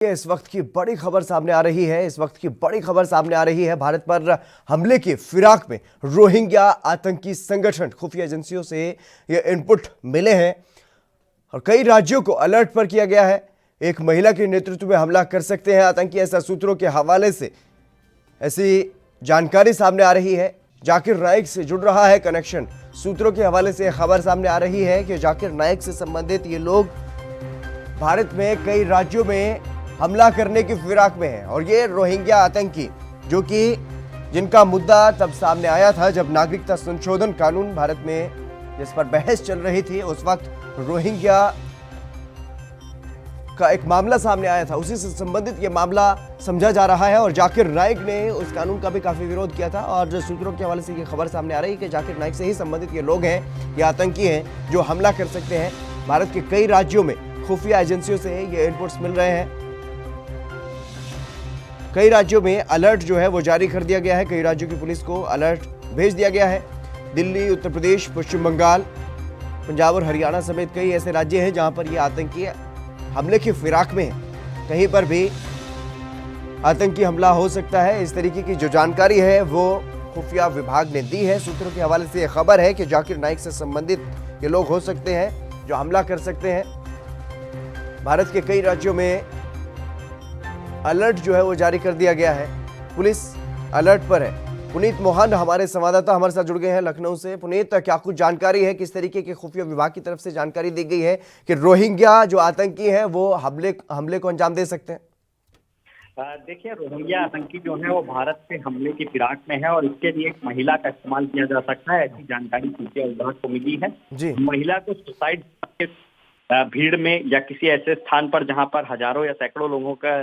इस वक्त की बड़ी खबर सामने आ रही है। इस वक्त की बड़ी खबर सामने आ रही है। भारत पर हमले की फिराक में रोहिंग्या आतंकी संगठन, खुफिया एजेंसियों से ये इनपुट मिले हैं और कई राज्यों को अलर्ट पर किया गया है। एक महिला के नेतृत्व में हमला कर सकते हैं आतंकी, ऐसा सूत्रों के हवाले से ऐसी जानकारी सामने आ रही है। जाकिर नाइक से जुड़ रहा है कनेक्शन। सूत्रों के हवाले से खबर सामने आ रही है कि जाकिर नाइक से संबंधित ये लोग भारत में कई राज्यों में हमला करने की फिराक में है और ये रोहिंग्या आतंकी, जो कि जिनका मुद्दा तब सामने आया था जब नागरिकता संशोधन कानून भारत में जिस पर बहस चल रही थी, उस वक्त रोहिंग्या का एक मामला सामने आया था। उसी से संबंधित ये मामला समझा जा रहा है और जाकिर नाइक ने उस कानून का भी काफी विरोध किया था। और जो सूत्रों के हवाले से ये खबर सामने आ रही है कि जाकिर नाइक से ही संबंधित ये लोग हैं, ये आतंकी हैं जो हमला कर सकते हैं। भारत के कई राज्यों में खुफिया एजेंसियों से ये इनपुट्स मिल रहे हैं। कई राज्यों में अलर्ट जो है वो जारी कर दिया गया है। कई राज्यों की पुलिस को अलर्ट भेज दिया गया है। दिल्ली, उत्तर प्रदेश, पश्चिम बंगाल, पंजाब और हरियाणा समेत कई ऐसे राज्य हैं जहां पर ये आतंकी हमले की फिराक में है। कहीं पर भी आतंकी हमला हो सकता है, इस तरीके की जो जानकारी है वो खुफिया विभाग ने दी है। सूत्रों के हवाले से यह खबर है कि जाकिर नाइक से संबंधित ये लोग हो सकते हैं जो हमला कर सकते हैं। भारत के कई राज्यों में अलर्ट जो है वो जारी कर दिया गया है। पुलिस अलर्ट पर है। पुनीत मोहन हमारे संवाददाता हमारे साथ जुड़ गए हैं लखनऊ से। पुनीत, क्या कुछ जानकारी है, किस तरीके के खुफिया विभाग की तरफ से जानकारी दी गई है कि रोहिंग्या जो आतंकी है वो हमले को अंजाम दे सकते हैं? देखिए, रोहिंग्या आतंकी जो है वो भारत से हमले की फिराक में है और इसके लिए एक महिला का इस्तेमाल किया जा सकता है, ऐसी जानकारी खुफिया विभाग को मिली है जी। महिला को सुसाइड भीड़ में या किसी ऐसे स्थान पर जहां पर हजारों या सैकड़ों लोगों का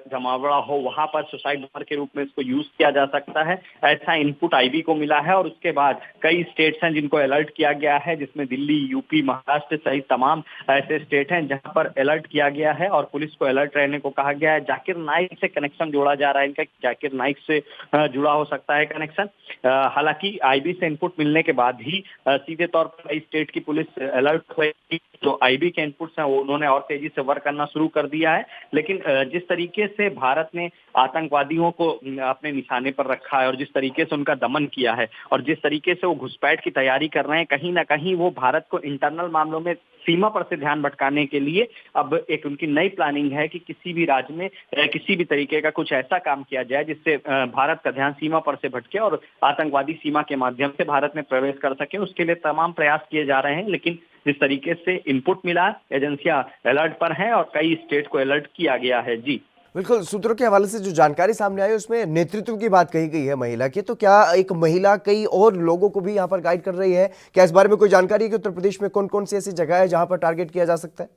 जमावड़ा हो, वहां पर सुसाइड नंबर के रूप में इसको यूज किया जा सकता है, ऐसा इनपुट आईबी को मिला है। और उसके बाद कई स्टेट्स हैं जिनको अलर्ट किया गया है, जिसमें दिल्ली, यूपी, महाराष्ट्र सहित तमाम ऐसे स्टेट हैं जहां पर अलर्ट किया गया है और पुलिस को अलर्ट रहने को कहा गया है। जाकिर नाइक से कनेक्शन जोड़ा जा रहा है, इनका जाकिर नाइक से जुड़ा हो सकता है कनेक्शन। हालांकि आईबी से इनपुट मिलने के बाद ही सीधे तौर पर कई स्टेट की पुलिस अलर्ट हुई। जो आईबी के इनपुट्स हैं वो उन्होंने और तेजी से वर्क करना शुरू कर दिया है। लेकिन जिस तरीके से भारत ने आतंकवादियों को अपने निशाने पर रखा है और जिस तरीके से उनका दमन किया है और जिस तरीके से वो घुसपैठ की तैयारी कर रहे हैं, कहीं ना कहीं वो भारत को इंटरनल मामलों में सीमा पर से ध्यान भटकाने के लिए अब एक उनकी नई प्लानिंग है कि किसी भी राज्य में किसी भी तरीके का कुछ ऐसा काम किया जाए जिससे भारत का ध्यान सीमा पर से भटके और आतंकवादी सीमा के माध्यम से भारत में प्रवेश कर सके। उसके लिए तमाम प्रयास किए जा रहे हैं। लेकिन जिस तरीके से इनपुट मिला, एजेंसियां अलर्ट पर हैं और कई स्टेट को अलर्ट किया गया है जी। बिल्कुल, सूत्रों के हवाले से जो जानकारी सामने आई उसमें नेतृत्व की बात कही गई है महिला की। तो क्या एक महिला कई और लोगों को भी यहाँ पर गाइड कर रही है? क्या इस बारे में कोई जानकारी है कि उत्तर प्रदेश में कौन कौन सी ऐसी जगह है जहां पर टारगेट किया जा सकता है?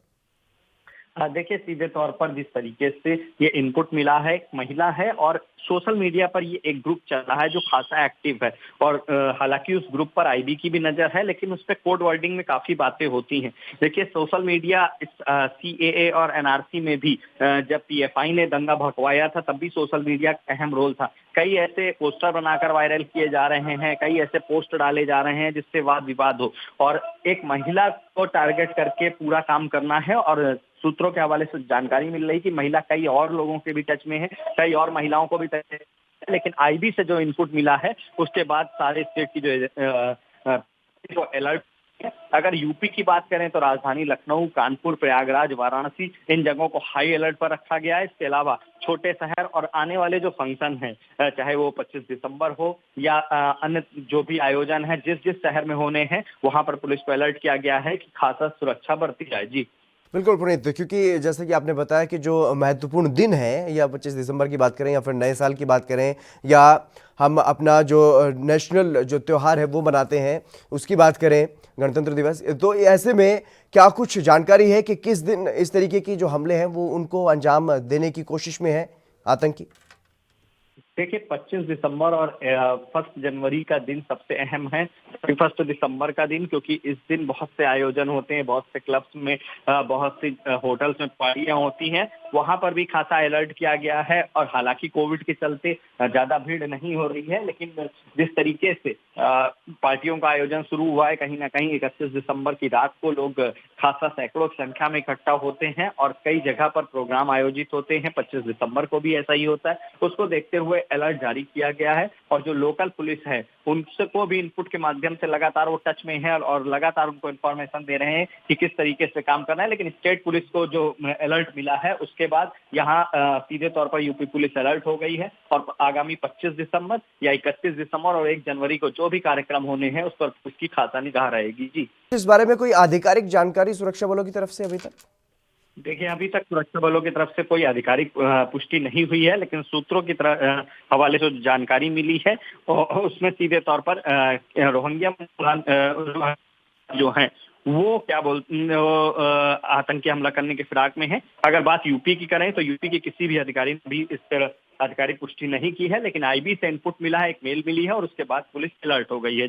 देखिए, सीधे तौर पर जिस तरीके से ये इनपुट मिला है, एक महिला है और सोशल मीडिया पर ये एक ग्रुप चल रहा है जो खासा एक्टिव है और हालांकि उस ग्रुप पर आईबी की भी नजर है, लेकिन उस पर कोड वर्डिंग में काफी बातें होती हैं। देखिए, सोशल मीडिया इस सीएए और एनआरसी में भी जब पीएफआई ने दंगा भड़कवाया था तब भी सोशल मीडिया का अहम रोल था। कई ऐसे पोस्टर बनाकर वायरल किए जा रहे हैं, कई ऐसे पोस्ट डाले जा रहे हैं जिससे वाद विवाद हो और एक महिला को टारगेट करके पूरा काम करना है। और सूत्रों के हवाले से जानकारी मिल रही कि महिला कई और लोगों के भी टच में है, कई और महिलाओं को भी टच में है। लेकिन आईबी से जो इनपुट मिला है उसके बाद सारे स्टेट की जो अलर्ट है। अगर यूपी की बात करें तो राजधानी लखनऊ, कानपुर, प्रयागराज, वाराणसी, इन जगहों को हाई अलर्ट पर रखा गया है। इसके अलावा छोटे शहर और आने वाले जो फंक्शन हैं, चाहे वो 25 दिसंबर हो या अन्य जो भी आयोजन है, जिस जिस शहर में होने हैं वहां पर पुलिस को अलर्ट किया गया है कि खासा सुरक्षा बरती जाए जी। बिल्कुल पुनीत, क्योंकि जैसे कि आपने बताया कि जो महत्वपूर्ण दिन है, या 25 दिसंबर की बात करें या फिर नए साल की बात करें या हम अपना जो नेशनल जो त्यौहार है वो मनाते हैं उसकी बात करें, गणतंत्र दिवस, तो ऐसे में क्या कुछ जानकारी है कि किस दिन इस तरीके की जो हमले हैं वो उनको अंजाम देने की कोशिश में है आतंकी? देखिए 25 दिसंबर और 1 जनवरी का दिन सबसे अहम है। 1 दिसंबर का दिन, क्योंकि इस दिन बहुत से आयोजन होते हैं, बहुत से क्लब्स में, बहुत सी होटल्स में पार्टियां होती हैं। वहां पर भी खासा अलर्ट किया गया है और हालांकि कोविड के चलते ज्यादा भीड़ नहीं हो रही है, लेकिन जिस तरीके से पार्टियों का आयोजन शुरू हुआ है, कहीं ना कहीं 31 दिसंबर की रात को लोग खासा सैकड़ों की संख्या में इकट्ठा होते हैं और कई जगह पर प्रोग्राम आयोजित होते हैं। 25 दिसंबर को भी ऐसा ही होता है। उसको देखते हुए अलर्ट जारी किया गया है और जो लोकल पुलिस है उनको भी इनपुट के माध्यम से लगातार वो टच में है और लगातार उनको इन्फॉर्मेशन दे रहे हैं कि किस तरीके से काम करना है। लेकिन स्टेट पुलिस को जो अलर्ट मिला है उसके बाद यहाँ सीधे तौर पर यूपी पुलिस अलर्ट हो गई है और आगामी 25 दिसंबर या 31 दिसंबर और 1 जनवरी को जो भी कार्यक्रम होने हैं उस पर उसकी खासा निगाह रहेगी। जी, इस बारे में कोई आधिकारिक जानकारी सुरक्षा बलों की तरफ से अभी तक? देखिए अभी तक सुरक्षा बलों की तरफ से कोई आधिकारिक पुष्टि नहीं हुई है, लेकिन सूत्रों की तरफ हवाले से जो जानकारी मिली है उसमें सीधे तौर पर रोहिंग्या जो है वो क्या आतंकी हमला करने के फिराक में है। अगर बात यूपी की करें तो यूपी के किसी भी अधिकारी ने भी इस पर आधिकारिक पुष्टि नहीं की है, लेकिन आईबी से इनपुट मिला है, एक मेल मिली है और उसके बाद पुलिस अलर्ट हो गई है।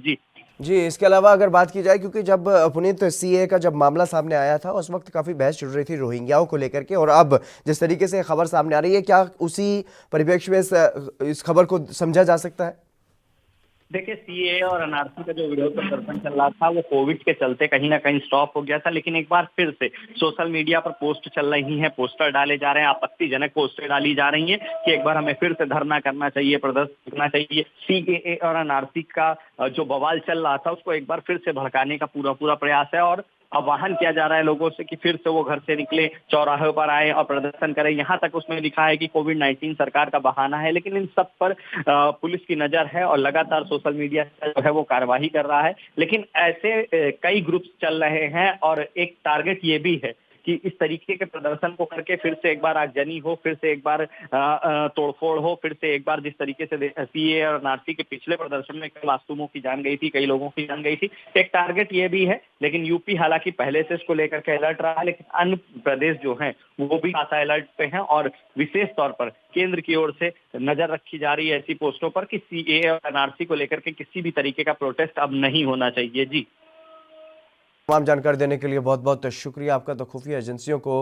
जी, इसके अलावा अगर बात की जाए, क्योंकि जब पुनीत सीए का जब मामला सामने आया था उस वक्त काफ़ी बहस चल रही थी रोहिंग्याओं को लेकर के, और अब जिस तरीके से खबर सामने आ रही है, क्या उसी परिप्रेक्ष्य में इस खबर को समझा जा सकता है? देखिए सीए और एनआरसी का जो विरोध प्रदर्शन चल रहा था वो कोविड के चलते कहीं ना कहीं स्टॉप हो गया था, लेकिन एक बार फिर से सोशल मीडिया पर पोस्ट चल रही हैं, पोस्टर डाले जा रहे हैं, आपत्तिजनक पोस्टर डाली जा रही हैं कि एक बार हमें फिर से धरना करना चाहिए, प्रदर्शन करना चाहिए। सीएए और एनआरसी का जो बवाल चल रहा था उसको एक बार फिर से भड़काने का पूरा प्रयास है और आह्वान किया जा रहा है लोगों से कि फिर से वो घर से निकले, चौराहे पर आए और प्रदर्शन करें। यहाँ तक उसमें लिखा है कि कोविड-19 सरकार का बहाना है, लेकिन इन सब पर पुलिस की नजर है और लगातार सोशल मीडिया जो है वो कार्यवाही कर रहा है। लेकिन ऐसे कई ग्रुप्स चल रहे हैं और एक टारगेट ये भी है कि इस तरीके के प्रदर्शन को करके फिर से एक बार आगजनी हो, फिर से एक बार तोड़फोड़ हो, फिर से एक बार जिस तरीके से सीए और एनआरसी के पिछले प्रदर्शन में कई मासूमों की जान गई थी, कई लोगों की जान गई थी, एक टारगेट ये भी है। लेकिन यूपी हालांकि पहले से इसको लेकर के अलर्ट रहा है, लेकिन अन्य प्रदेश जो हैं वो भी खासा अलर्ट पे हैं और विशेष तौर पर केंद्र की ओर से नजर रखी जा रही है ऐसी पोस्टों पर कि सीए और एनआरसी को लेकर के किसी भी तरीके का प्रोटेस्ट अब नहीं होना चाहिए। जी, तमाम जानकारी देने के लिए बहुत बहुत शुक्रिया आपका। तो खुफिया एजेंसियों को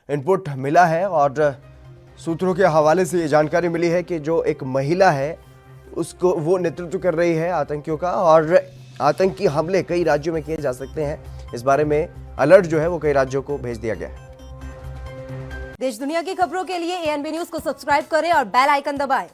इनपुट मिला है और सूत्रों के हवाले से ये जानकारी मिली है कि जो एक महिला है उसको वो नेतृत्व कर रही है आतंकियों का, और आतंकी हमले कई राज्यों में किए जा सकते हैं। इस बारे में अलर्ट जो है वो कई राज्यों को भेज दिया गया है। देश दुनिया की खबरों के लिए एएनबी न्यूज को सब्सक्राइब करें और बेल आइकन दबाएं।